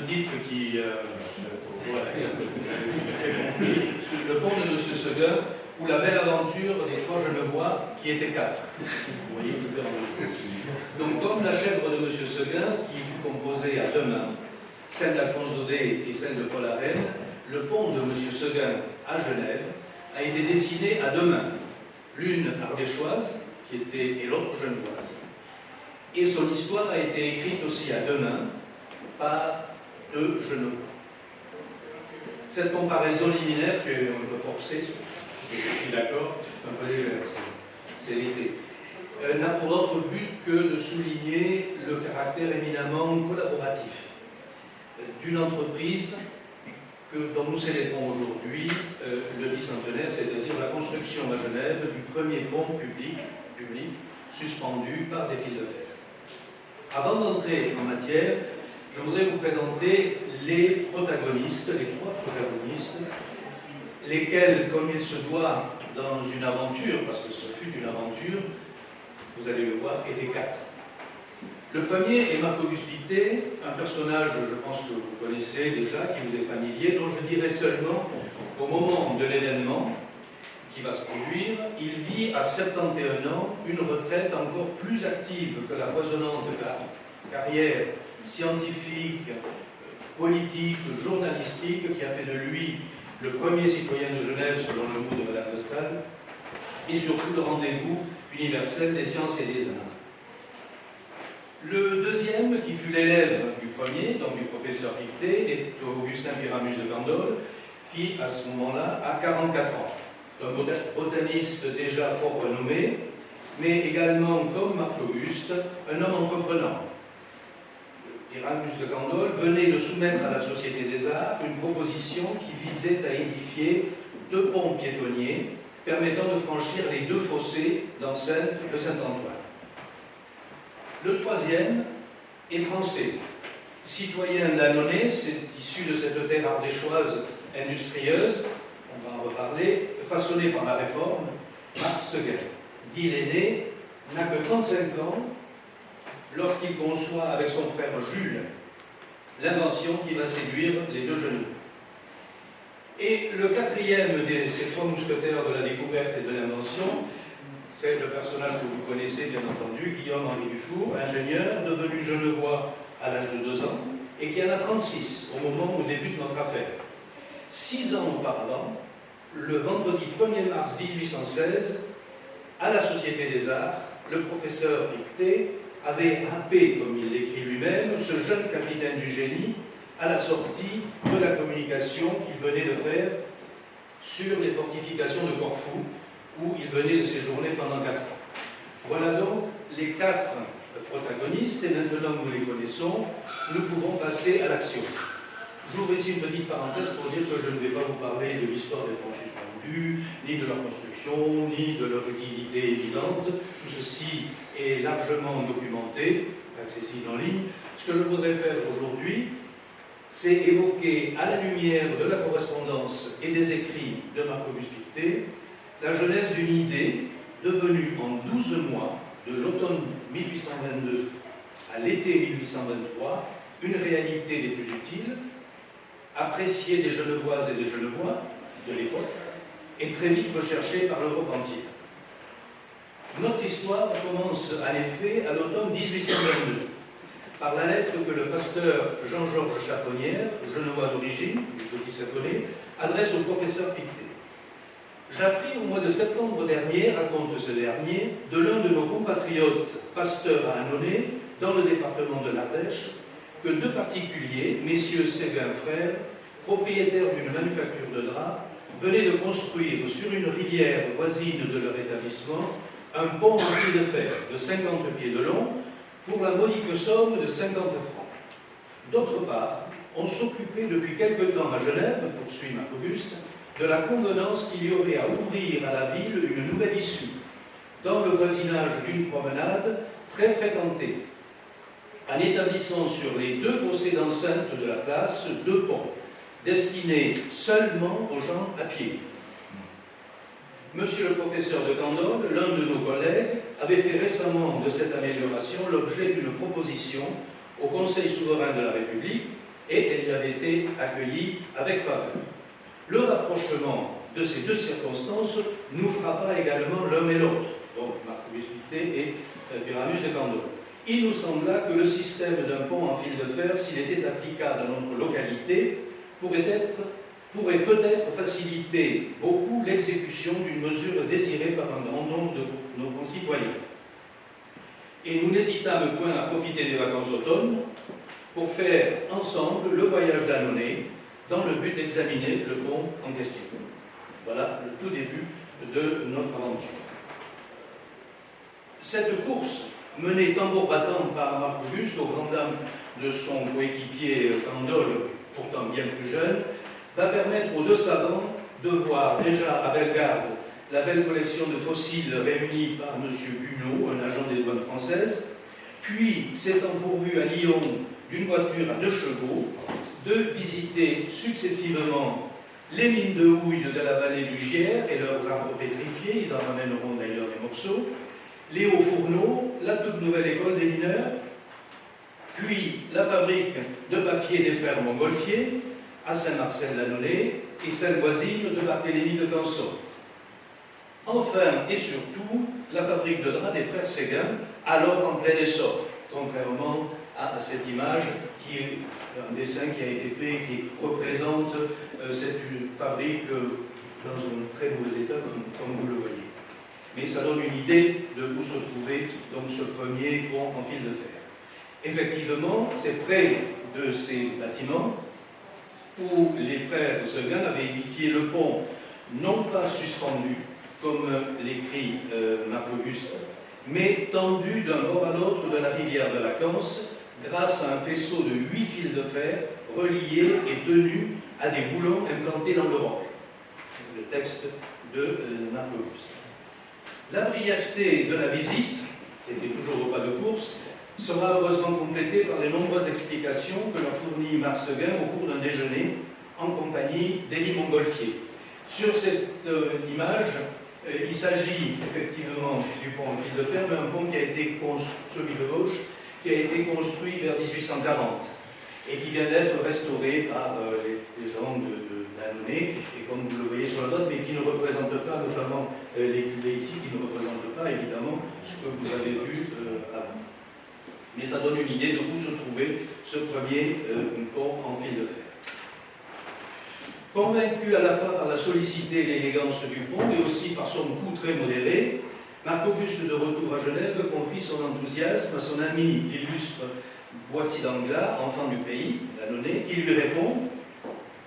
titre qui, voilà, vous avez compris, le pont de M. Seguin, ou la belle aventure des 3 Genevois qui étaient 4. Vous voyez où je vais en venir. Donc, comme la chèvre de M. Seguin, qui fut composée à 2 mains, celle d'Alphonse Daudet et celle de Paul Arène, le pont de M. Seguin à Genève a été dessiné à 2 mains. L'une ardéchoise, et l'autre genevoise. Et son histoire a été écrite aussi à 2 mains par 2 Genevois. Cette comparaison liminaire qu'on peut forcer, je suis d'accord, un peu légère, c'est l'été, n'a pour autre but que de souligner le caractère éminemment collaboratif d'une entreprise dont nous célébrons aujourd'hui le bicentenaire, c'est-à-dire la construction à Genève du premier pont public suspendu par des fils de fer. Avant d'entrer en matière, je voudrais vous présenter les protagonistes, les 3 protagonistes, lesquels, comme il se doit dans une aventure, parce que ce fut une aventure, vous allez le voir, étaient 4. Le premier est Marc-Auguste Pictet, un personnage, je pense que vous connaissez déjà, qui vous est familier, dont je dirais seulement qu'au moment de l'événement qui va se produire, il vit à 71 ans une retraite encore plus active que la foisonnante carrière scientifique, politique, journalistique qui a fait de lui le premier citoyen de Genève selon le mot de Madame de Staël, et surtout le rendez-vous universel des sciences et des arts. Le deuxième, qui fut l'élève du premier, donc du professeur Pictet, est Augustin Pyramus de Candolle, qui à ce moment-là a 44 ans. Un botaniste déjà fort renommé, mais également, comme Marc-Auguste, un homme entreprenant. Pyramus de Candolle venait de soumettre à la Société des Arts une proposition qui visait à édifier 2 ponts piétonniers permettant de franchir les 2 fossés d'enceinte de Saint-Antoine. Le troisième est français. Citoyen d'Annonay, c'est issu de cette terre ardéchoise industrieuse, on va en reparler, façonné par la Réforme, Marc Seguin. Dit l'aîné, n'a que 35 ans lorsqu'il conçoit avec son frère Jules l'invention qui va séduire les 2 genoux. Et le quatrième de ces 3 mousquetaires de la découverte et de l'invention, c'est le personnage que vous connaissez bien entendu, Guillaume-Henri Dufour, ingénieur, devenu genevois à l'âge de 2 ans, et qui en a 36 au moment où débute notre affaire. 6 ans auparavant, le vendredi 1er mars 1816, à la Société des Arts, le professeur Pictet avait happé, comme il l'écrit lui-même, ce jeune capitaine du génie à la sortie de la communication qu'il venait de faire sur les fortifications de Corfou, où il venait de séjourner pendant 4 ans. Voilà donc les 4 protagonistes, et maintenant que nous les connaissons, nous pouvons passer à l'action. J'ouvre ici une petite parenthèse pour dire que je ne vais pas vous parler de l'histoire des ponts suspendus, ni de leur construction, ni de leur utilité évidente. Tout ceci est largement documenté, accessible en ligne. Ce que je voudrais faire aujourd'hui, c'est évoquer, à la lumière de la correspondance et des écrits de Marc-Auguste Pictet, la genèse d'une idée devenue en 12 mois, de l'automne 1822 à l'été 1823, une réalité des plus utiles, appréciée des Genevoises et des Genevois de l'époque, et très vite recherchée par l'Europe entière. Notre histoire commence en effet à l'automne 1822, par la lettre que le pasteur Jean-Georges Chaponnière, genevois d'origine, du petit Saconnet, adresse au professeur Pictet. J'appris au mois de septembre dernier, raconte ce dernier, de l'un de nos compatriotes, pasteur à Annonay, dans le département de l'Ardèche, que 2 particuliers, messieurs Séguin frères, propriétaires d'une manufacture de draps, venaient de construire sur une rivière voisine de leur établissement un pont en fil de fer de 50 pieds de long pour la modique somme de 50 francs. D'autre part, on s'occupait depuis quelque temps à Genève, poursuit Marc-Auguste, de la convenance qu'il y aurait à ouvrir à la ville une nouvelle issue, dans le voisinage d'une promenade très fréquentée, en établissant sur les 2 fossés d'enceinte de la place 2 ponts, destinés seulement aux gens à pied. Monsieur le professeur de Candolle, l'un de nos collègues, avait fait récemment de cette amélioration l'objet d'une proposition au Conseil souverain de la République et elle y avait été accueillie avec faveur. Le rapprochement de ces deux circonstances nous frappera également l'un et l'autre, donc Marcobus Pictet et Pyramus de Candolle. Il nous sembla que le système d'un pont en fil de fer, s'il était applicable à notre localité, pourrait peut-être faciliter beaucoup l'exécution d'une mesure désirée par un grand nombre de nos concitoyens. Et nous n'hésitâmes point à profiter des vacances d'automne pour faire ensemble le voyage d'Annonay dans le but d'examiner le pont en question. Voilà le tout début de notre aventure. Cette course, menée tambour battant par Marc-Auguste, aux grandes dames de son coéquipier Candolle, pourtant bien plus jeune, va permettre aux deux savants de voir déjà à Bellegarde la belle collection de fossiles réunis par M. Bunot, un agent des douanes françaises, puis, s'étant pourvu à Lyon d'une voiture à 2 chevaux, de visiter successivement les mines de houille de la vallée du Gier et leurs arbres pétrifiés, ils en ramèneront d'ailleurs des morceaux, les hauts fourneaux, la toute nouvelle école des mineurs, puis la fabrique de papier des frères Montgolfier à Saint-Marcel-l'Annonay et celle voisine de Barthélemy de Canson. Enfin et surtout, la fabrique de draps des frères Séguin, alors en plein essor, contrairement à cette image qui est un dessin qui a été fait qui représente cette fabrique dans un très mauvais état, comme vous le voyez. Mais ça donne une idée de où se trouvait donc ce premier pont en fil de fer. Effectivement, c'est près de ces bâtiments où les frères de Séguin avaient édifié le pont, non pas suspendu, comme l'écrit Marc-Auguste, mais tendu d'un bord à l'autre de la rivière de la Canse, grâce à un faisceau de 8 fils de fer reliés et tenus à des boulons implantés dans le roc. Le texte de Marc-Auguste. La brièveté de la visite, qui était toujours au pas de course, sera heureusement complétée par les nombreuses explications que leur fournit Marc Séguin au cours d'un déjeuner en compagnie d'Élie Montgolfier. Sur cette image, il s'agit effectivement du pont en fil de fer, mais un pont qui a été celui de gauche, qui a été construit vers 1840 et qui vient d'être restauré par les gens d'Annonay, et comme vous le voyez sur la note, mais qui ne représente pas, notamment les cuvées ici, qui ne représentent pas évidemment ce que vous avez vu avant. Mais ça donne une idée de où se trouvait ce premier pont en fil de fer. Convaincu à la fois par la solidité et l'élégance du pont, et aussi par son coût très modéré, Marc-Auguste, de retour à Genève, confie son enthousiasme à son ami l'illustre Boissy d'Anglas, enfant du pays, d'Annonay, qui lui répond,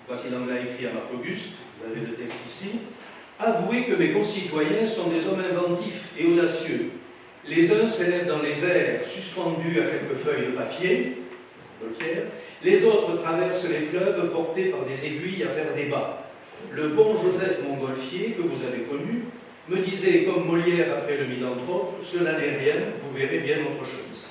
Boissy d'Anglas écrit à Marc-Auguste, vous avez le texte ici, « Avouez que mes concitoyens sont des hommes inventifs et audacieux. Les uns s'élèvent dans les airs, suspendus à quelques feuilles de papier, les autres traversent les fleuves portés par des aiguilles à faire débat. Le bon Joseph Montgolfier, que vous avez connu, me disait, comme Molière après le Misanthrope, cela n'est rien, vous verrez bien autre chose. »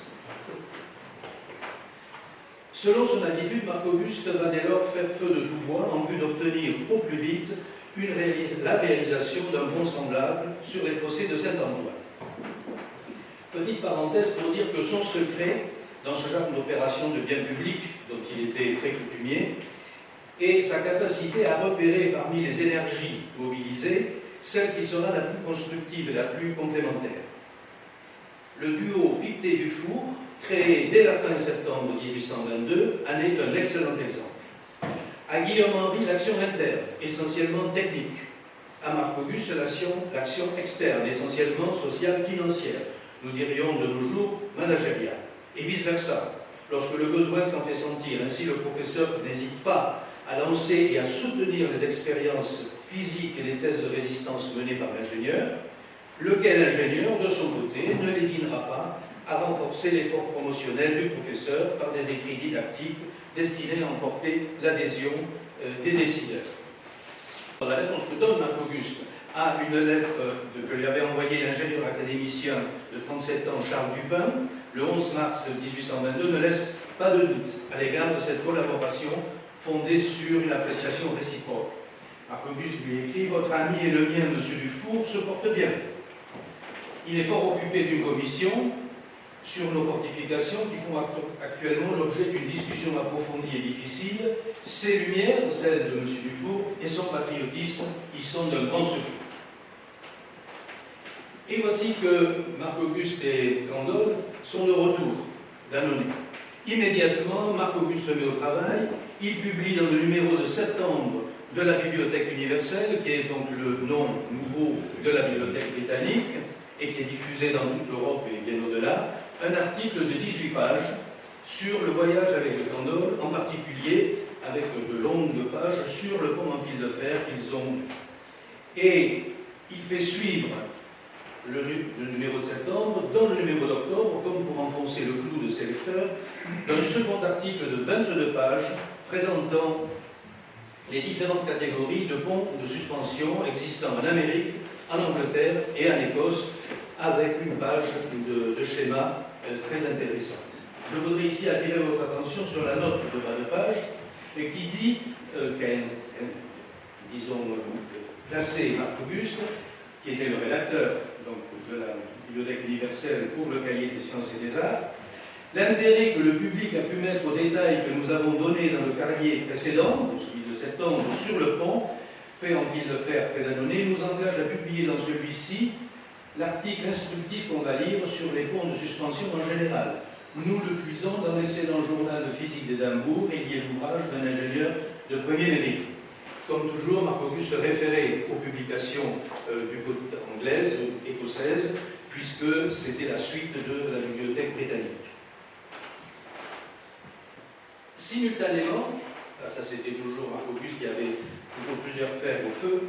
Selon son habitude, Marc-Auguste va dès lors faire feu de tout bois en vue d'obtenir au plus vite la réalisation d'un pont semblable sur les fossés de Saint-Antoine. Petite parenthèse pour dire que son secret, dans ce genre d'opération de bien public, dont il était très coutumier, et sa capacité à repérer parmi les énergies mobilisées celle qui sera la plus constructive et la plus complémentaire. Le duo Pictet-Dufour, créé dès la fin septembre 1822, en est un excellent exemple. À Guillaume Henry, l'action interne, essentiellement technique. À Marc-Auguste, l'action externe, essentiellement sociale, financière. Nous dirions de nos jours managériale. Et vice-versa. Lorsque le besoin s'en fait sentir, ainsi le professeur n'hésite pas à lancer et à soutenir les expériences physiques et les tests de résistance menées par l'ingénieur, lequel ingénieur, de son côté, ne lésinera pas à renforcer l'effort promotionnel du professeur par des écrits didactiques destinés à emporter l'adhésion des décideurs. La réponse que donne Marc-Auguste à une lettre que lui avait envoyée l'ingénieur académicien de 37 ans Charles Dupin, le 11 mars 1822, ne laisse pas de doute à l'égard de cette collaboration fondée sur une appréciation réciproque. Marc-Auguste lui écrit « Votre ami et le mien, M. Dufour, se porte bien. Il est fort occupé d'une commission sur nos fortifications qui font actuellement l'objet d'une discussion approfondie accompli est difficile, ses lumières, celles de M. Dufour, et son patriotisme y sont d'un grand secours. Et voici que Marc-Auguste et Candolle sont de retour d'Annonay. Immédiatement, Marc-Auguste se met au travail, il publie dans le numéro de septembre de la Bibliothèque universelle, qui est donc le nom nouveau de la Bibliothèque britannique, et qui est diffusé dans toute l'Europe et bien au-delà, un article de 18 pages sur le voyage avec le Candolle, en particulier avec de longues pages sur le pont en fil de fer qu'ils ont vu. Et il fait suivre le numéro de septembre, dans le numéro d'octobre, comme pour enfoncer le clou de ses lecteurs, d'un second article de 22 pages présentant les différentes catégories de ponts de suspension existant en Amérique, en Angleterre et en Écosse, avec une page de schéma très intéressante. Je voudrais ici attirer votre attention sur la note de bas de page qui dit disons, placé Marc-Auguste, qui était le rédacteur donc, de la Bibliothèque universelle pour le cahier des sciences et des arts. L'intérêt que le public a pu mettre au détail que nous avons donné dans le cahier précédent, celui de septembre, sur le pont, fait en fil de fer près d'Annonay, nous engage à publier dans celui-ci l'article instructif qu'on va lire sur les ponts de suspension en général. Nous le puisons dans l'excellent journal de physique d'Édimbourg et il y est l'ouvrage d'un ingénieur de premier mérite. Comme toujours, Marc-Auguste se référait aux publications du côté anglaise, écossaise, puisque c'était la suite de la bibliothèque britannique. Simultanément, ça c'était toujours Marc-Auguste qui avait toujours plusieurs fers au feu,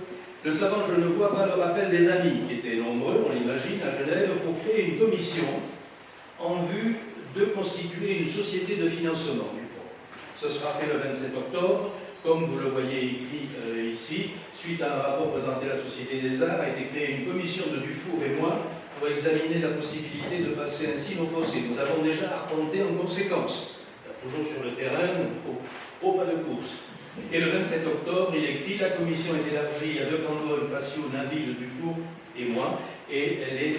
le savant Genevois va le rappel des amis, qui étaient nombreux, on l'imagine, à Genève, pour créer une commission en vue de constituer une société de financement du pont. Ce sera fait le 27 octobre, comme vous le voyez écrit ici, suite à un rapport présenté à la Société des Arts, a été créée une commission de Dufour et moi pour examiner la possibilité de passer ainsi nos fossés. Nous avons déjà arpenté en conséquence, toujours sur le terrain, au pas de course. Et le 27 octobre, il écrit « La commission est élargie à De Candolle, Facio, Nabil, Dufour et moi, et elle est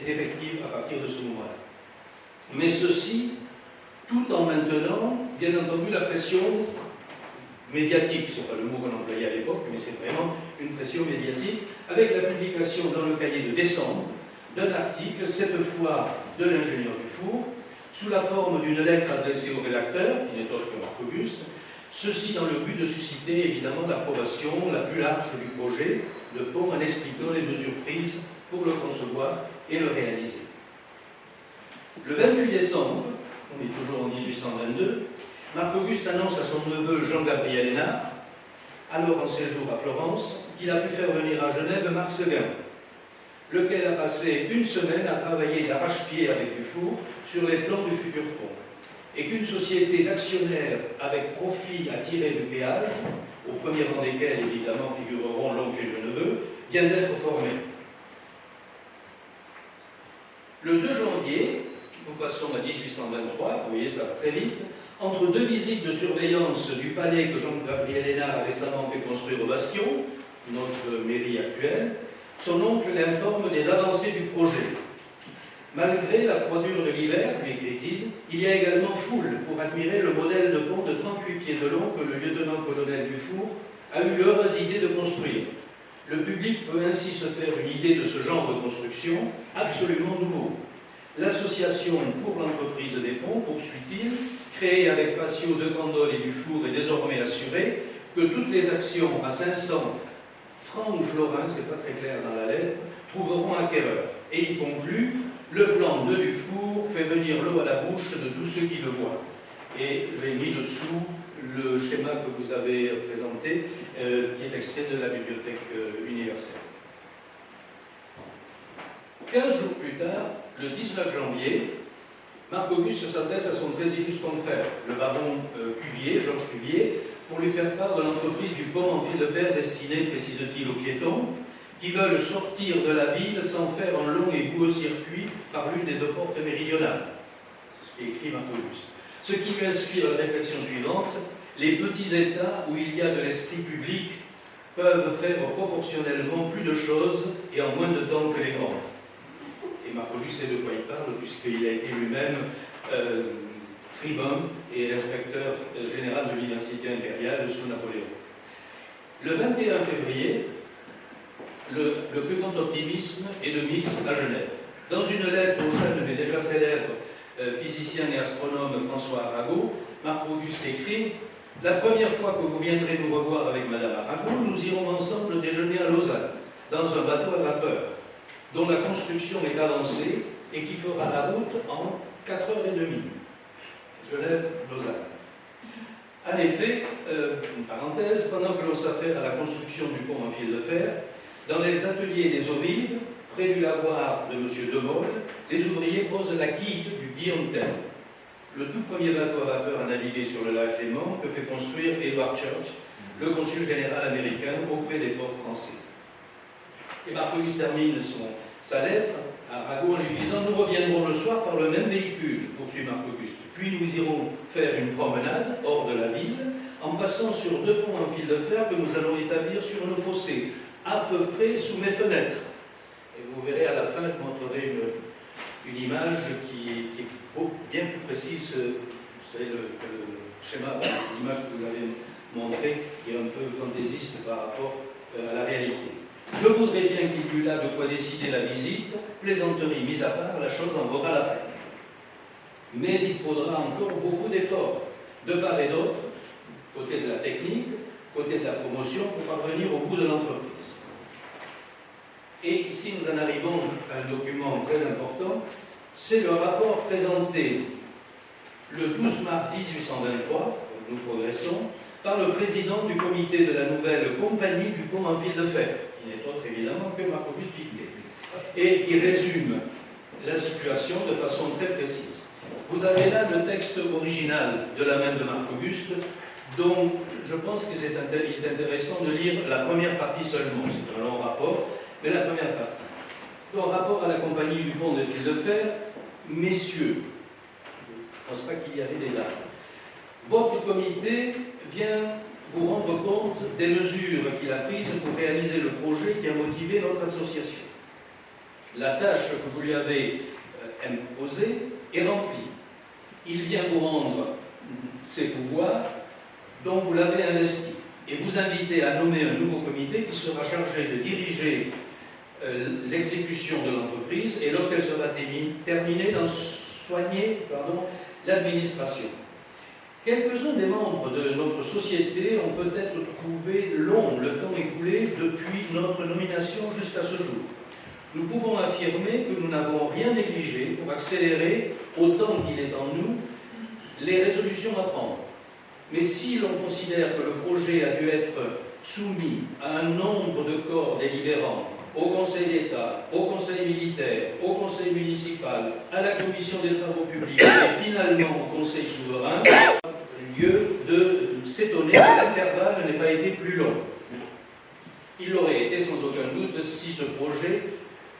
effective à partir de ce moment-là. » Mais ceci, tout en maintenant, bien entendu, la pression médiatique, ce n'est pas le mot qu'on employait à l'époque, mais c'est vraiment une pression médiatique, avec la publication dans le cahier de décembre d'un article, cette fois de l'ingénieur Dufour, sous la forme d'une lettre adressée au rédacteur, qui n'est autre que Marc-Auguste, ceci dans le but de susciter évidemment l'approbation la plus large du projet de pont en expliquant les mesures prises pour le concevoir et le réaliser. Le 28 décembre, on est toujours en 1822, Marc-Auguste annonce à son neveu Jean-Gabriel Hénard, alors en séjour à Florence, qu'il a pu faire venir à Genève Marc Seguin, lequel a passé une semaine à travailler d'arrache-pied avec Dufour sur les plans du futur pont, et qu'une société d'actionnaires avec profit à tirer du péage, au premier rang desquels évidemment figureront l'oncle et le neveu, vient d'être formée. Le 2 janvier, nous passons à 1823, vous voyez ça va très vite, entre deux visites de surveillance du palais que Jean-Gabriel Hénard a récemment fait construire au Bastion, notre mairie actuelle, son oncle l'informe des avancées du projet. Malgré la froidure de l'hiver, lui écrit-il, il y a également foule pour admirer le modèle de pont de 38 pieds de long que le lieutenant-colonel Dufour a eu l'heureuse idée de construire. Le public peut ainsi se faire une idée de ce genre de construction absolument nouveau. L'association pour l'entreprise des ponts, poursuit-il, créée avec Facio, De Candolle et Dufour, est désormais assurée que toutes les actions à 500 francs ou florins, c'est pas très clair dans la lettre, trouveront acquéreur. Et il conclut, le plan de Dufour fait venir l'eau à la bouche de tous ceux qui le voient. Et j'ai mis dessous le schéma que vous avez présenté, qui est extrait de la Bibliothèque universelle. 15 jours plus tard, le 19 janvier, Marc-Auguste s'adresse à son très illustre confrère, le baron Cuvier, Georges Cuvier, pour lui faire part de l'entreprise du pont en fil de fer destiné, précise-t-il, aux piétons, qui veulent sortir de la ville sans faire un long et boueux circuit par l'une des deux portes méridionales. C'est ce qui est écrit Marc-Auguste. Ce qui lui inspire la réflexion suivante: les petits États où il y a de l'esprit public peuvent faire proportionnellement plus de choses et en moins de temps que les grands. Et Marc-Auguste sait de quoi il parle, puisqu'il a été lui-même tribun et inspecteur général de l'Université impériale sous Napoléon. Le 21 février, le plus grand optimisme est de mise à Genève. Dans une lettre au jeune mais déjà célèbre physicien et astronome François Arago, Marc-Auguste écrit « La première fois que vous viendrez nous revoir avec Madame Arago, nous irons ensemble déjeuner à Lausanne, dans un bateau à vapeur, dont la construction est avancée et qui fera la route en 4h30. Genève-Lausanne. » En effet, une parenthèse, pendant que l'on s'affaire à la construction du pont en fil de fer, dans les ateliers des eaux vives, près du lavoir de M. De Mol, les ouvriers posent la quille du Guillaume Tell, le tout premier bateau à vapeur à naviguer sur le lac Léman que fait construire Edward Church, le consul général américain auprès des ports français. Et Marc-Auguste termine sa lettre à Arago en lui disant « Nous reviendrons le soir par le même véhicule, poursuit Marc-Auguste. Puis nous irons faire une promenade hors de la ville, en passant sur 2 ponts en fil de fer que nous allons établir sur nos fossés, à peu près sous mes fenêtres. » Et vous verrez à la fin, je montrerai une image qui est bien plus précise. Vous savez, le schéma, l'image que vous avez montrée, qui est un peu fantaisiste par rapport à la réalité. Je voudrais bien qu'il y eût là de quoi décider la visite, plaisanterie mise à part, la chose en vaudra la peine. Mais il faudra encore beaucoup d'efforts, de part et d'autre, côté de la technique, côté de la promotion, pour parvenir au bout de l'entreprise. Et ici, nous en arrivons à un document très important, c'est le rapport présenté le 12 mars 1823, nous progressons, par le président du comité de la nouvelle compagnie du pont en fil de fer, qui n'est autre évidemment que Marc-Auguste Piquet, et qui résume la situation de façon très précise. Vous avez là le texte original de la main de Marc-Auguste, dont je pense qu'il est intéressant de lire la première partie seulement. C'est un long rapport, mais la première partie. En rapport à la compagnie du pont de fil de fer, messieurs, je ne pense pas qu'il y avait des dames, votre comité vient vous rendre compte des mesures qu'il a prises pour réaliser le projet qui a motivé notre association. La tâche que vous lui avez imposée est remplie. Il vient vous rendre ses pouvoirs dont vous l'avez investi et vous inviter à nommer un nouveau comité qui sera chargé de diriger l'exécution de l'entreprise et lorsqu'elle sera terminée, d'en soigner l'administration. Quelques-uns des membres de notre société ont peut-être trouvé long le temps écoulé depuis notre nomination jusqu'à ce jour. Nous pouvons affirmer que nous n'avons rien négligé pour accélérer, autant qu'il est en nous, les résolutions à prendre. Mais si l'on considère que le projet a dû être soumis à un nombre de corps délibérants, au Conseil d'État, au Conseil militaire, au Conseil municipal, à la Commission des travaux publics et finalement au Conseil souverain, lieu de s'étonner que l'intervalle n'ait pas été plus long. Il l'aurait été sans aucun doute si ce projet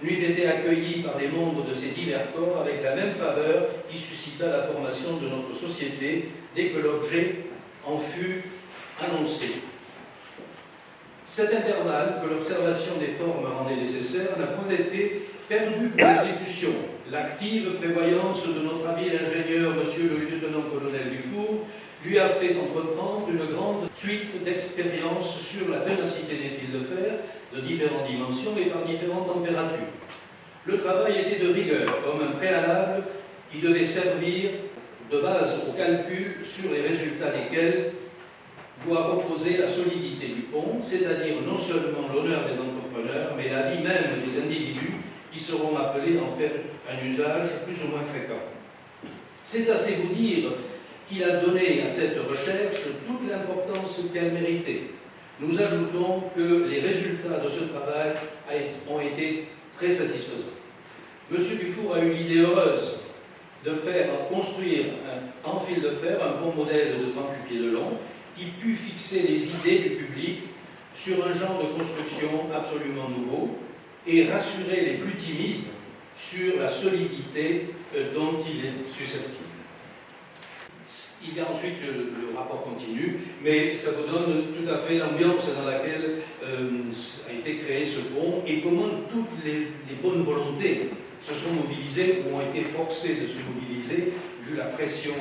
n'eût été accueilli par les membres de ces divers corps avec la même faveur qui suscita la formation de notre société dès que l'objet en fut annoncé. Cet intervalle, que l'observation des formes rendait nécessaire, n'a pas été perdu pour l'exécution. L'active prévoyance de notre habile ingénieur, monsieur le lieutenant-colonel Dufour, lui a fait entreprendre une grande suite d'expériences sur la ténacité des fils de fer, de différentes dimensions et par différentes températures. Le travail était de rigueur, comme un préalable qui devait servir de base au calcul sur les résultats desquels doit reposer la solidité du pont, c'est-à-dire non seulement l'honneur des entrepreneurs, mais la vie même des individus qui seront appelés à en faire un usage plus ou moins fréquent. C'est assez vous dire qu'il a donné à cette recherche toute l'importance qu'elle méritait. Nous ajoutons que les résultats de ce travail ont été très satisfaisants. M. Dufour a eu l'idée heureuse de faire construire en fil de fer un pont modèle de 38 pieds de long qui put fixer les idées du public sur un genre de construction absolument nouveau et rassurer les plus timides sur la solidité dont il est susceptible. Il y a ensuite le rapport continu, mais ça vous donne tout à fait l'ambiance dans laquelle a été créé ce pont et comment toutes les bonnes volontés se sont mobilisées ou ont été forcées de se mobiliser vu la pression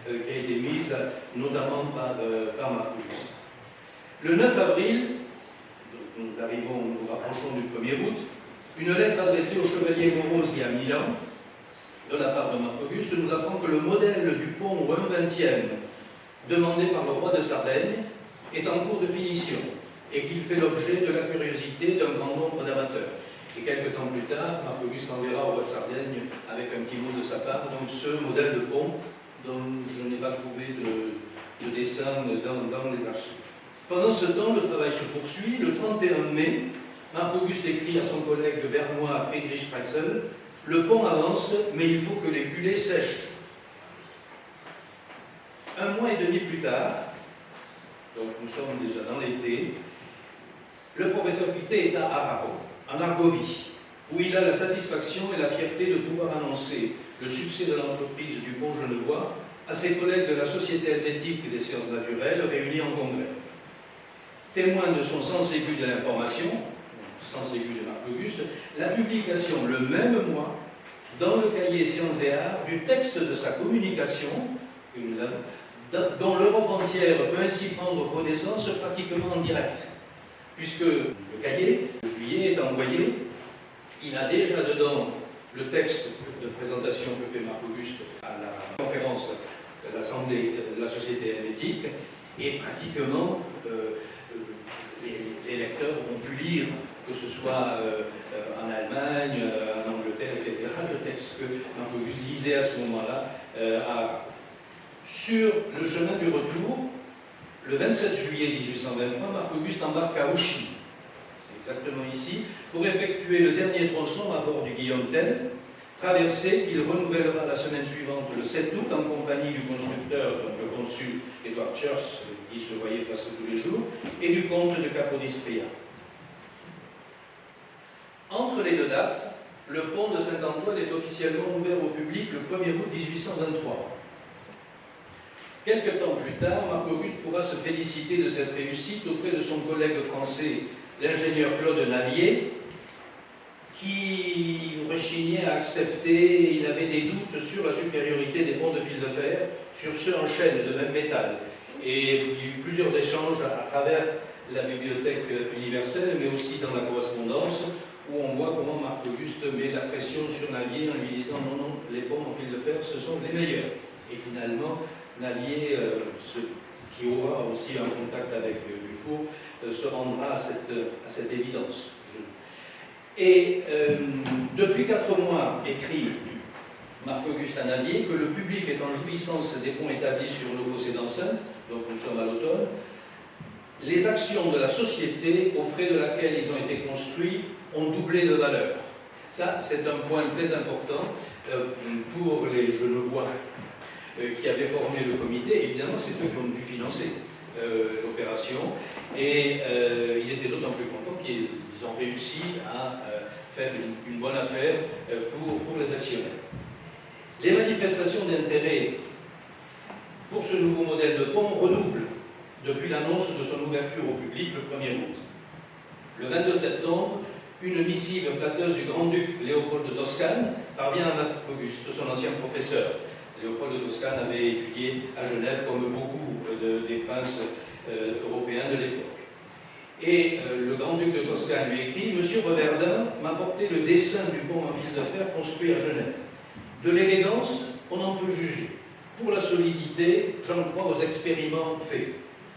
qui a été mise notamment par Marc-Auguste. Le 9 avril, nous rapprochons du 1er août, une lettre adressée au chevalier Morosi à Milan, de la part de Marc-Auguste, nous apprend que le modèle du pont au 1/20e, demandé par le roi de Sardaigne, est en cours de finition et qu'il fait l'objet de la curiosité d'un grand nombre d'amateurs. Et quelques temps plus tard, Marc-Auguste enverra au roi de Sardaigne avec un petit mot de sa part, donc ce modèle de pont dont je n'ai pas trouvé de dessin dans les archives. Pendant ce temps, le travail se poursuit. Le 31 mai, Marc-Auguste écrit à son collègue bernois Friedrich Pretzel: le pont avance, mais il faut que les culées sèchent. Un mois et demi plus tard, donc nous sommes déjà dans l'été, le professeur Pité est à Araro, en Argovie, où il a la satisfaction et la fierté de pouvoir annoncer le succès de l'entreprise du pont genevois à ses collègues de la Société helvétique des sciences naturelles réunis en congrès. Témoin de son sens aigu de l'information, sens aigu de Marc-Auguste, la publication le même mois, dans le cahier Sciences et Arts, du texte de sa communication, dont l'Europe entière peut ainsi prendre connaissance pratiquement en direct, puisque le cahier, en juillet, est envoyé, il a déjà dedans le texte de présentation que fait Marc-Auguste à la conférence de l'Assemblée de la Société helvétique, et pratiquement les lecteurs ont pu lire, que ce soit en Allemagne, en Angleterre, etc., le texte que Marc-Auguste lisait à ce moment-là. Sur le chemin du retour, le 27 juillet 1823, Marc-Auguste embarque à Ouchy, c'est exactement ici, pour effectuer le dernier tronçon à bord du Guillaume Tell, traversée qu'il renouvellera la semaine suivante, le 7 août, en compagnie du constructeur, donc le consul Edward Church, qui se voyait presque tous les jours, et du comte de Capodistria. Entre les deux dates, le pont de Saint-Antoine est officiellement ouvert au public le 1er août 1823. Quelque temps plus tard, Marc-Auguste pourra se féliciter de cette réussite auprès de son collègue français, l'ingénieur Claude Navier, qui rechignait à accepter, il avait des doutes sur la supériorité des ponts de fil de fer sur ceux en chaîne de même métal. Et il y a eu plusieurs échanges à travers la bibliothèque universelle, mais aussi dans la correspondance, où on voit comment Marc-Auguste met la pression sur Navier en lui disant non, non, les ponts en fil de fer, ce sont les meilleurs. Et finalement, Navier, qui aura aussi un contact avec Dufault, se rendra à cette évidence. Et depuis 4 mois, écrit Marc-Auguste à Navier, que le public est en jouissance des ponts établis sur nos fossés d'enceinte, donc nous sommes à l'automne, les actions de la société, aux frais de laquelle ils ont été construits, ont doublé de valeur. Ça, c'est un point très important pour les Genevois qui avaient formé le comité. Évidemment, c'est eux qui ont dû financer l'opération, et ils étaient d'autant plus contents qu'ils ont réussi à faire une bonne affaire pour les actionnaires. Les manifestations d'intérêt pour ce nouveau modèle de pont redoublent depuis l'annonce de son ouverture au public le 1er août. Le 22 septembre, une missive flatteuse du grand-duc Léopold de Toscane parvient à Marc-Auguste, son ancien professeur. Léopold de Toscane avait étudié à Genève comme beaucoup des princes européens de l'époque. Et le grand-duc de Toscane lui écrit: Monsieur Reverdin m'a porté le dessin du pont en fil de fer construit à Genève. De l'élégance, on en peut juger. Pour la solidité, j'en crois aux expériments faits.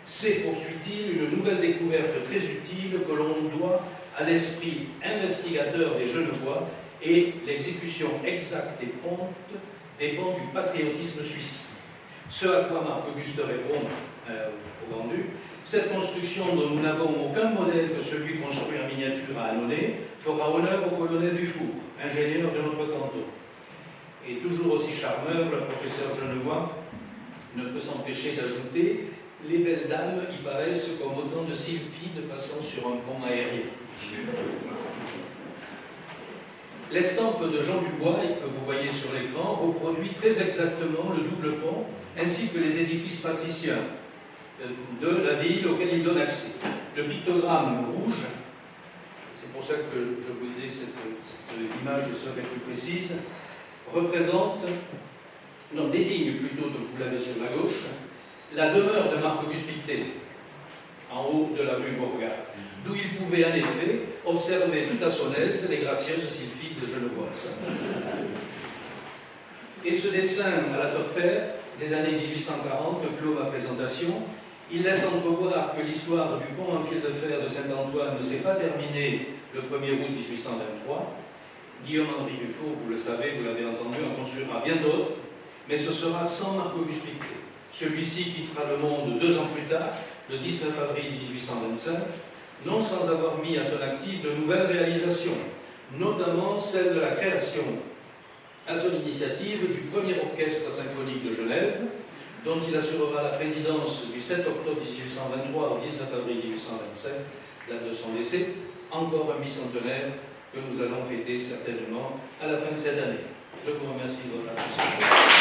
C'est, poursuit-il, une nouvelle découverte très utile que l'on doit à l'esprit investigateur des Genevois, et l'exécution exacte et prompte dépend du patriotisme suisse. Ce à quoi Marc-Auguste répond au grand-duc: cette construction dont nous n'avons aucun modèle que celui construit en miniature à Annonay fera honneur au colonel Dufour, ingénieur de notre canton. Et toujours aussi charmeur, le professeur genevois ne peut s'empêcher d'ajouter: les belles dames y paraissent comme autant de sylphides passant sur un pont aérien. L'estampe de Jean Dubois, que vous voyez sur l'écran, reproduit très exactement le double pont, ainsi que les édifices patriciens de la ville auxquels il donne accès. Le pictogramme rouge, c'est pour ça que je vous disais que cette image serait plus précise, représente non, désigne plutôt, donc vous l'avez sur la gauche, la demeure de Marc-Auguste Pictet, en haut de la rue Beauregard, d'où il pouvait en effet observer tout à son aise les gracieuses sylphides genevoises. Et ce dessin à la Topfer des années 1840 clôt ma présentation. Il laisse entrevoir que l'histoire du pont en fil de fer de Saint-Antoine ne s'est pas terminée le 1er août 1823. Guillaume-Henri Dufaux, vous le savez, vous l'avez entendu, en construira bien d'autres, mais ce sera sans Marc-Auguste Pictet. Celui-ci quittera le monde 2 ans plus tard, le 19 avril 1825, non sans avoir mis à son actif de nouvelles réalisations, notamment celle de la création, à son initiative, du premier orchestre symphonique de Genève, dont il assurera la présidence du 7 octobre 1823 au 19 avril 1827, date de son décès, encore un bicentenaire que nous allons fêter certainement à la fin de cette année. Je vous remercie de votre attention.